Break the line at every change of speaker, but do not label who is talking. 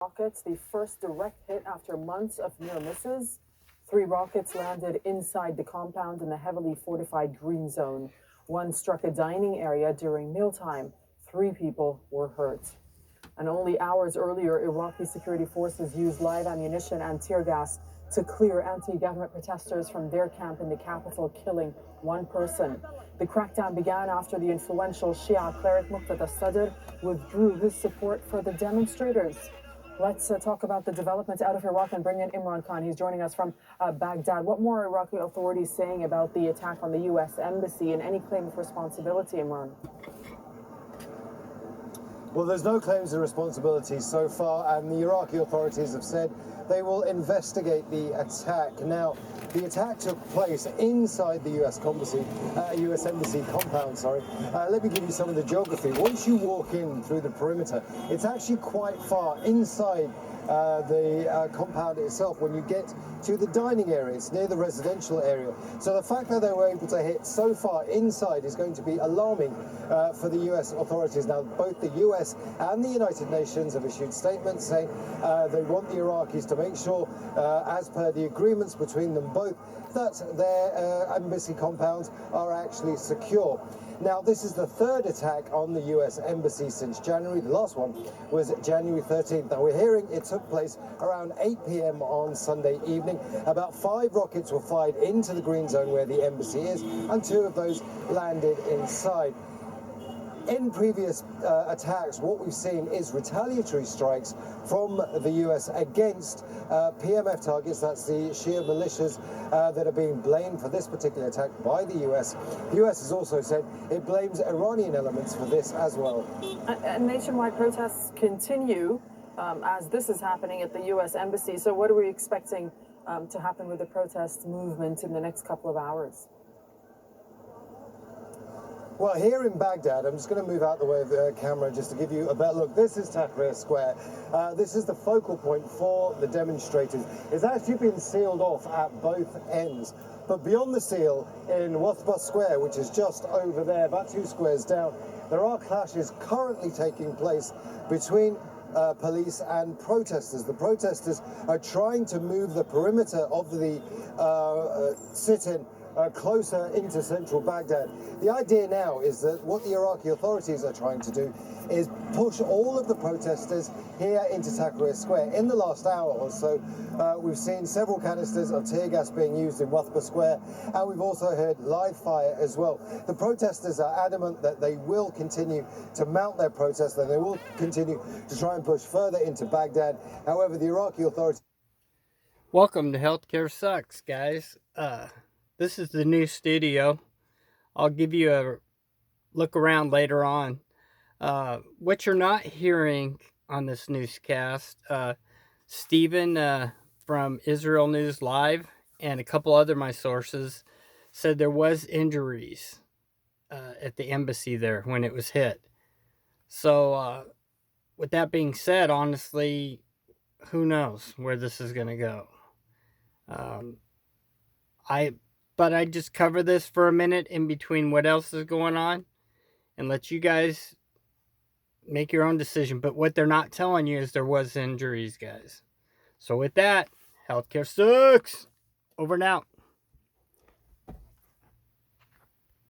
Rockets, the first direct hit after months of near misses. 3 rockets landed inside the compound in the heavily fortified green zone. One struck a dining area during mealtime. 3 people were hurt. And only hours earlier, Iraqi security forces used live ammunition and tear gas to clear anti-government protesters from their camp in the capital, killing 1 person. The crackdown began after the influential Shia cleric Muqtada Sadr withdrew his support for the demonstrators. Let's talk about the developments out of Iraq and bring in Imran Khan. He's joining us from Baghdad. What more are Iraqi authorities saying about the attack on the U.S. Embassy and any claim of responsibility, Imran?
Well, there's no claims of responsibility so far, and the Iraqi authorities have said they will investigate the attack. Now, the attack took place inside the U.S. Embassy compound. Let me give you some of the geography. Once you walk in through the perimeter, it's actually quite far inside the compound itself. When you get to the dining area, it's near the residential area. So the fact that they were able to hit so far inside is going to be alarming for the U.S. authorities. Now, both the U.S. and the United Nations have issued statements saying they want the Iraqis to make sure, as per the agreements between them both, that their embassy compounds are actually secure. Now, this is the 3rd attack on the U.S. Embassy since January. The last one was January 13th. Now, we're hearing it took place around 8 p.m. on Sunday evening. About 5 rockets were fired into the green zone where the embassy is, and 2 of those landed inside. In previous attacks, what we've seen is retaliatory strikes from the U.S. against PMF targets. That's the Shia militias that are being blamed for this particular attack by the U.S. The U.S. has also said it blames Iranian elements for this as well.
Nationwide protests continue as this is happening at the U.S. Embassy. So what are we expecting to happen with the protest movement in the next couple of hours?
Well, here in Baghdad, I'm just going to move out the way of the camera just to give you a better look. This is Tahrir Square. This is the focal point for the demonstrators. It's actually been sealed off at both ends. But beyond the seal, in Wathba Square, which is just over there, about 2 squares down, there are clashes currently taking place between police and protesters. The protesters are trying to move the perimeter of the sit-in closer into central Baghdad. The idea now is that what the Iraqi authorities are trying to do is push all of the protesters here into Tahrir Square. In the last hour or so, we've seen several canisters of tear gas being used in Wathba Square, and we've also heard live fire as well. The protesters are adamant that they will continue to mount their protests, and they will continue to try and push further into Baghdad. However, the Iraqi authorities...
Welcome to Healthcare Sucks, guys. This is the new studio. I'll give you a look around later on. What you're not hearing on this newscast, Stephen from Israel News Live and a couple other my sources said there was injuries at the embassy there when it was hit. So with that being said, honestly, who knows where this is going to go. But I just cover this for a minute in between what else is going on and let you guys make your own decision. But what they're not telling you is there was injuries, guys. So with that, healthcare sucks. Over and out.